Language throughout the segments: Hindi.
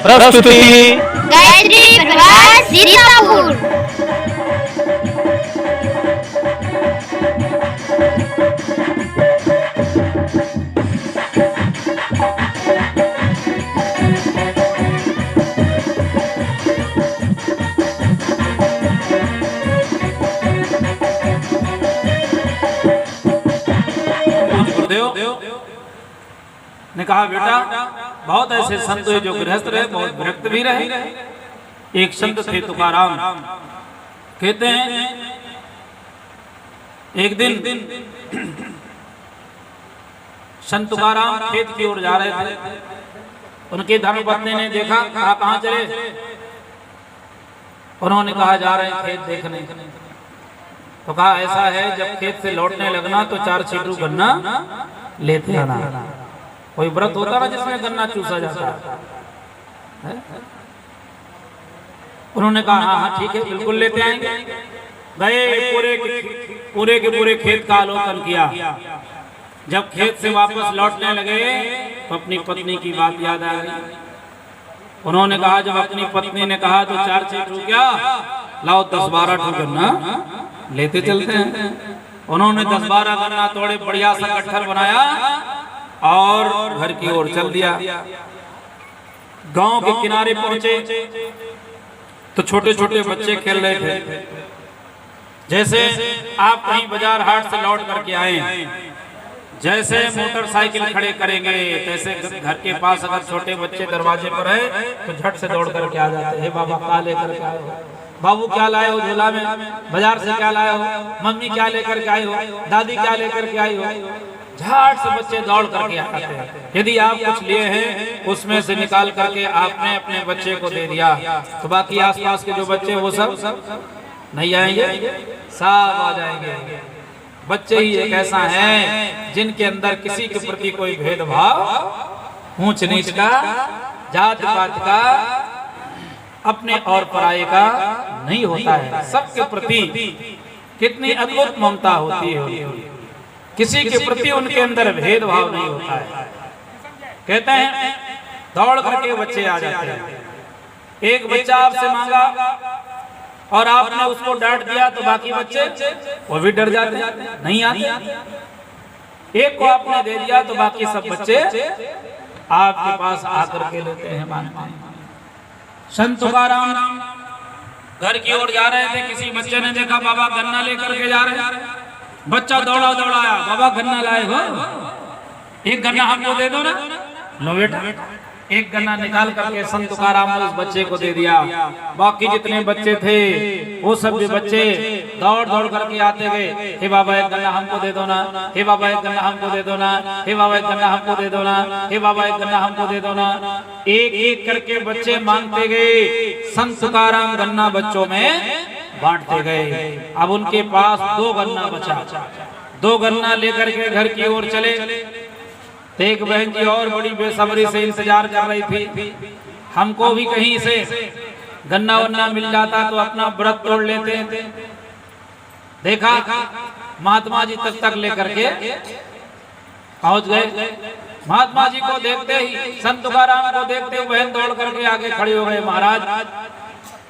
प्रस्तुति गायत्री प्रकाश सीतापुर। ने कहा बेटा बहुत ऐसे संत हुए जो गृहस्थ रहे, बहुत विरक्त भी रहे। एक संत थे तुकाराम, कहते हैं एक दिन संत तुकाराम खेत की ओर जा रहे थे। उनके धर्मपत्नी ने देखा, कहा कहाँ चले? उन्होंने कहा जा रहे हैं खेत देखने। तो कहा ऐसा है, जब खेत से लौटने लगना तो 4 छींटू गन्ना लेते आना। कोई व्रत होता ना जिसमें गन्ना चूसा जाता है? उन्होंने कहा हाँ हाँ ठीक है, बिल्कुल लेते आएंगे। गए, पूरे के पूरे खेत का अवलोकन किया। जब खेत से वापस लौटने लगे तो अपनी पत्नी की बात याद आ गई। उन्होंने कहा, जब अपनी पत्नी ने कहा तो 4 छींटू क्या, लाओ 10-12 ठू गन्ना लेते चलते हैं। उन्होंने 10-12 गन्ना तोड़े, बढ़िया सा गट्ठर बनाया और घर की ओर चल दिया। गांव के किनारे पहुंचे तो छोटे छोटे बच्चे खेल रहे थे। जैसे आप कहीं बाजार हाट से लौट करके आए, जैसे मोटरसाइकिल खड़े करेंगे, तैसे घर के पास अगर छोटे बच्चे दरवाजे पर है तो झट से दौड़ करके आ जाते हैं। बाबा क्या लेकर के आए हो? बाबू क्या लाए हो झोला में? बाजार से क्या लाए हो? मम्मी क्या लेकर के आई हो? दादी क्या लेकर के आई हो? झट से बच्चे दौड़ करके आते हैं। यदि आप कुछ लिए हैं उसमें से निकाल करके आपने अपने बच्चे को दे दिया तो बाकी आसपास के जो बच्चे वो सब नहीं आएंगे, सब आ जाएंगे। बच्चे ही एक ऐसा है जिनके अंदर किसी के प्रति कोई भेदभाव, ऊंच नीच का, जात पात का, अपने और पराये का नहीं होता है। सबके प्रति कितनी अद्भुत ममता होती है, किसी के प्रति उनके अंदर भेदभाव नहीं होता है। कहते हैं दौड़ करके बच्चे आ जाते हैं। एक बच्चा आपसे मांगा और आपने उसको डांट दिया तो बाकी बच्चे वो भी डर जाते, नहीं आते। एक को आपने दे दिया तो बाकी सब बच्चे आपके पास आकर के लेते हैं, मानते हैं। संत तुकाराम घर की ओर जा रहे थे, किसी बच्चे ने देखा बाबा गन्ना लेकर के जा रहे हैं। बच्चा दौड़ा दौड़ाया, बाबा गन्ना लाए हो? एक गन्ना हमको दे दो ना। लो बेटा, एक गन्ना निकाल करके संत तुकाराम ने उस बच्चे को दे दिया। बाकी जितने बच्चे थे वो सब भी बच्चे दौड़ दौड़ करके आते गए, हे बाबा एक गन्ना हमको दे दो ना, हे बाबा एक गन्ना हमको दे दो ना, हे बाबा एक गन्ना हमको दे दो ना, हे बाबा एक गन्ना हमको दे दो ना। एक एक करके बच्चे मांगते गए। संत तुकाराम गन्ना बच्चों में बांटते गए। अब उनके पास 2 गन्ना बचा। 2 गन्ना लेकर के घर की ओर चले। एक बहन जी और बड़ी बेसब्री से इंतजार कर रही थी, हमको भी कहीं से गन्ना वन्ना मिल जाता तो अपना व्रत तोड़ लेते। देखा महात्मा जी तक लेकर के पहुंच गए। महात्मा जी को देखते ही, संत तुकाराम को देखते ही बहन दौड़ करके आगे खड़ी हो गए, महाराज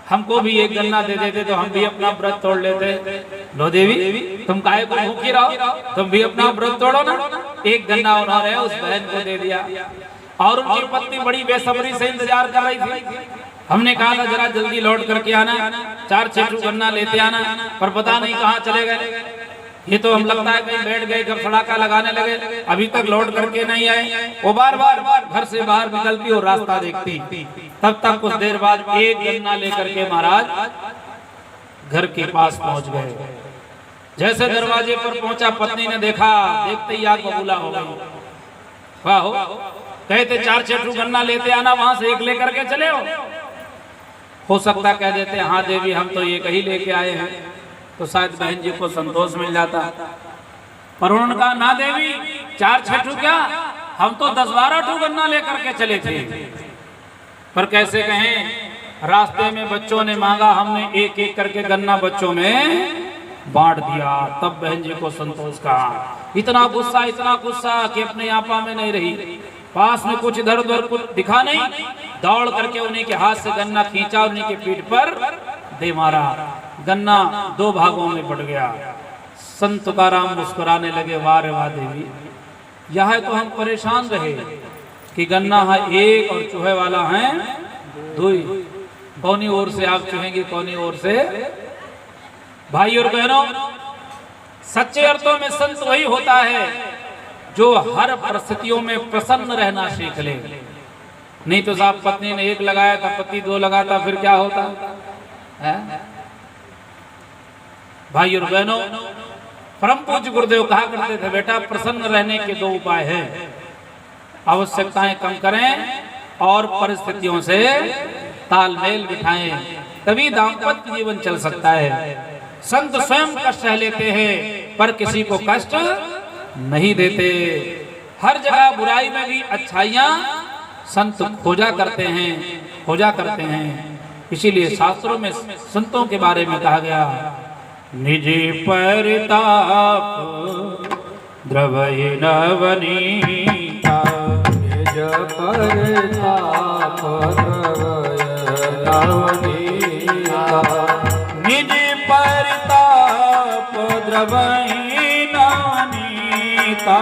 हमको भी एक गन्ना दे देते तो हम भी अपना व्रत तोड़ लेते। लो देवी, तुम काहे को भूखी रहो, तुम भी अपना व्रत तोड़ो ना। एक गन्ना उन्होंने उस बहन को दे दिया और उनकी पत्नी बड़ी बेसब्री से इंतजार कर रही थी। हमने कहा था जरा जल्दी लौट करके आना, 4 छींटू गन्ना लेते आना, पर पता नहीं कहाँ चले गए। ये तो हम लगता है कहीं बैठ गए, घर सड़ाका लगाने लगे, अभी तक लौट करके नहीं आए। वो बार बार घर से बाहर निकलती और रास्ता देखती। तब तक कुछ देर बाद एक गन्ना लेकर के महाराज घर के पास पहुंच गए। जैसे दरवाजे पर पहुंचा, पत्नी ने देखा, देखते ही आग बबूला हो गई। वाह हो, कहते 4 छींटू गन्ना लेते आना, वहां से एक लेकर के चले हो सकता कह देते हाँ देवी हम तो ये कहीं लेके आए हैं, तो शायद बहन जी को संतोष मिल जाता। पर उन्होंने कहा ना देवी, 4 छींटू क्या, हम तो 10-12 ठू गन्ना लेकर के चले थे। पर कैसे कहें, रास्ते में बच्चों ने मांगा, हमने एक एक करके गन्ना बच्चों में बांट दिया। तब बहन जी को संतोष कहा। इतना गुस्सा कि अपने आपा में नहीं रही। पास में कुछ इधर उधर कुछ दिखा नहीं, दौड़ करके उन्हीं के हाथ से गन्ना खींचा, उन्हीं के पीठ पर दे मारा। गन्ना 2 भागों में बट गया। संत तुकाराम मुस्कुराने लगे, वाह रे वाह देवी, यह तो हम परेशान रहे कि गन्ना है 1 और चूहे वाला है 2। कौनी ओर से आप चूहेंगे, कौनी ओर से। भाई और बहनों, सच्चे अर्थों में संत वही होता है जो हर परिस्थितियों में प्रसन्न रहना सीख ले। नहीं तो साहब पत्नी ने 1 लगाया था, पति 2 लगाता, फिर क्या होता है? भाई और बहनों, परम पूज्य गुरुदेव कहा करते थे, बेटा प्रसन्न रहने के 2 उपाय हैं। आवश्यकताएं कम करें और परिस्थितियों से तालमेल बिठाएं, तभी दाम्पत्य जीवन चल सकता है। संत स्वयं कष्ट सह लेते हैं पर किसी को कष्ट नहीं देते। हर जगह बुराई में भी अच्छाइयां संत खोजा करते हैं। इसीलिए शास्त्रों में संतों के बारे में कहा गया, निजी परिताप द्रवहि नवनीता, निज परिताप द्रवहि नवनीता, निज परिताप द्रवहि नवनीता,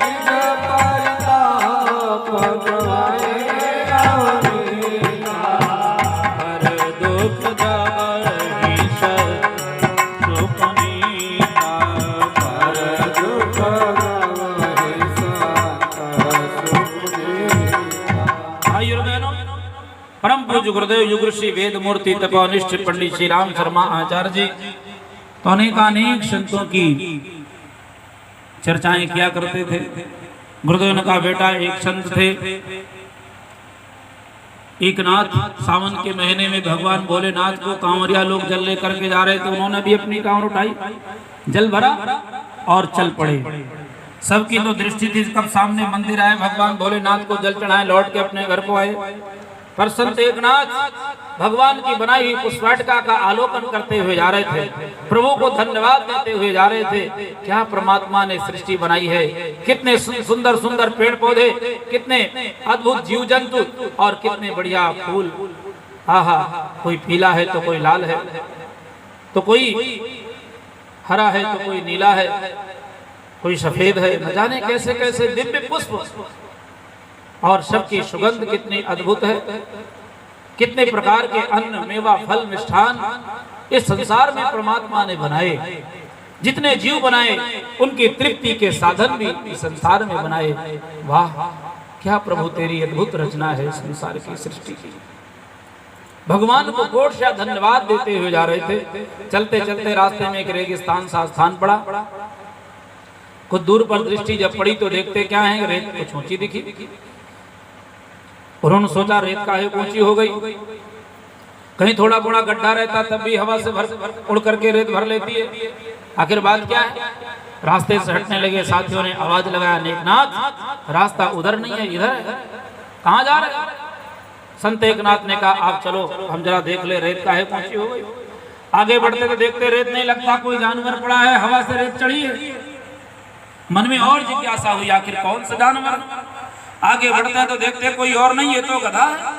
निज परिताप द्रवहि नवनीता, हर दुख जाहि सुपनीता, हर दुख जाहि सुपनीता। भाइयों और बहनों, परम पूज्य गुरुदेव युग ऋषि वेद मूर्ति तपोनिष्ठ पंडित श्री राम शर्मा आचार्य जी तो अनेक संतों की चर्चाएं किया करते थे। गुरुदेव ने कहा, बेटा एक संत थे एकनाथ, सावन के महीने में भगवान भोलेनाथ को कांवरिया लोग जल लेकर के जा रहे थे। उन्होंने भी अपनी कांवर उठाई, जल भरा और चल पड़े। सबकी तो दृष्टि थी कब सामने मंदिर आए, भगवान भोलेनाथ को जल चढ़ाए, लौट के अपने घर को आए। पर संत एकनाथ भगवान की बनाई हुई पुष्पवाटिका का आलोकन करते हुए जा रहे थे, प्रभु को धन्यवाद देते हुए जा रहे थे। क्या परमात्मा ने सृष्टि बनाई है, कितने सुंदर सुंदर पेड़ पौधे, कितने अद्भुत जीव जंतु और कितने बढ़िया फूल। आहा, कोई पीला है तो कोई लाल है, तो कोई हरा है तो कोई नीला है, कोई सफेद है, न जाने कैसे कैसे दिव्य पुष्प, और सबकी सुगंध कितनी अद्भुत है। कितने प्रकार के अन्न मेवा फल मिष्ठान इस संसार में परमात्मा ने बनाए। जितने जीव बनाए उनकी तृप्ति के साधन भी इस संसार में बनाए। वाह, क्या प्रभु तेरी अद्भुत रचना है संसार की सृष्टि की। भगवान को कोट से धन्यवाद देते हुए जा रहे थे। चलते चलते रास्ते में एक रेगिस्तान सा स्थान पड़ा। कुछ दूर पर दृष्टि जब पड़ी तो देखते क्या है, रेत कुछ ऊंची दिखी। उन्होंने सोचा रेत काहे ऊंची हो गई, कहीं थोड़ा बड़ा गड्ढा रहता तब भी हवा से उड़ करके रेत भर लेती है। आखिर बात क्या है, रास्ते से हटने लगे। साथियों ने आवाज लगाया, एकनाथ रास्ता उधर नहीं है, इधर है, कहाँ जा रहे? संत एकनाथ ने कहा, आप चलो हम जरा देख ले रेत काहे ऊंची हो गई। आगे बढ़ते तो देखते रेत नहीं लगता, कोई जानवर पड़ा है, हवा से रेत चढ़ी है। मन में और जिज्ञासा हुई, आखिर कौन सा जानवर। आगे बढ़ता तो देखते कोई और नहीं, ये तो गधा है।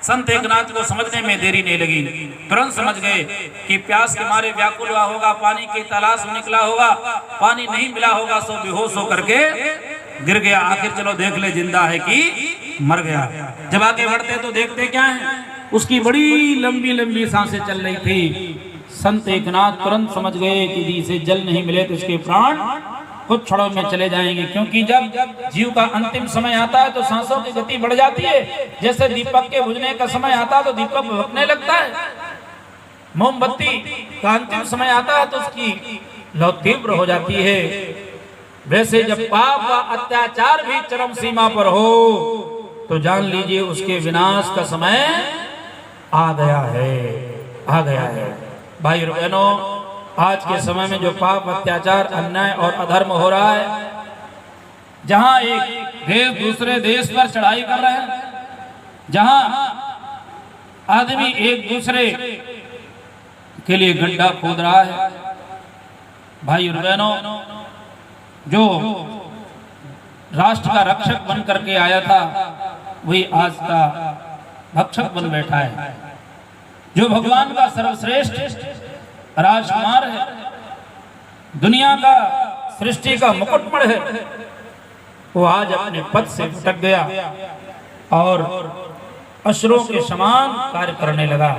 संत एकनाथ को समझने में देरी नहीं लगी, तुरंत समझ गए कि प्यास के मारे व्याकुल हुआ होगा, पानी की तलाश में निकला होगा, पानी नहीं मिला होगा, सो बेहोश होकर के गिर गया। आखिर चलो देख ले जिंदा है कि मर गया। जब आगे बढ़ते तो देखते क्या है, उसकी बड़ी लंबी लंबी सांसें चल रही थी। संत एकनाथ तुरंत समझ गए कि इसे जल नहीं मिले तो इसके प्राण कुछ क्षणों में चले जाएंगे, क्योंकि जब जीव का अंतिम समय आता है तो सांसों की गति बढ़ जाती है। जैसे दीपक के बुझने का समय आता है तो दीपक भड़कने लगता है, मोमबत्ती का अंतिम समय आता है तो उसकी लौ तीव्र हो जाती है। वैसे जब पाप व अत्याचार भी चरम सीमा पर हो तो जान लीजिए उसके विनाश का समय आ गया है। भाई और बहनों, आज के समय में जो पाप अत्याचार अन्याय और अधर्म हो रहा है, जहां एक देश दूसरे देश पर चढ़ाई कर रहे हैं, जहां आदमी एक दूसरे के लिए गड्ढा खोद रहा है, भाई और बहनों, जो राष्ट्र का रक्षक बन करके आया था वही आज का भक्षक बन बैठा है। जो भगवान का सर्वश्रेष्ठ राजकुमार है, दुनिया का सृष्टि का मुकुटमणि है, वो आज अपने पद से भटक गया और असुरों के समान कार्य करने लगा।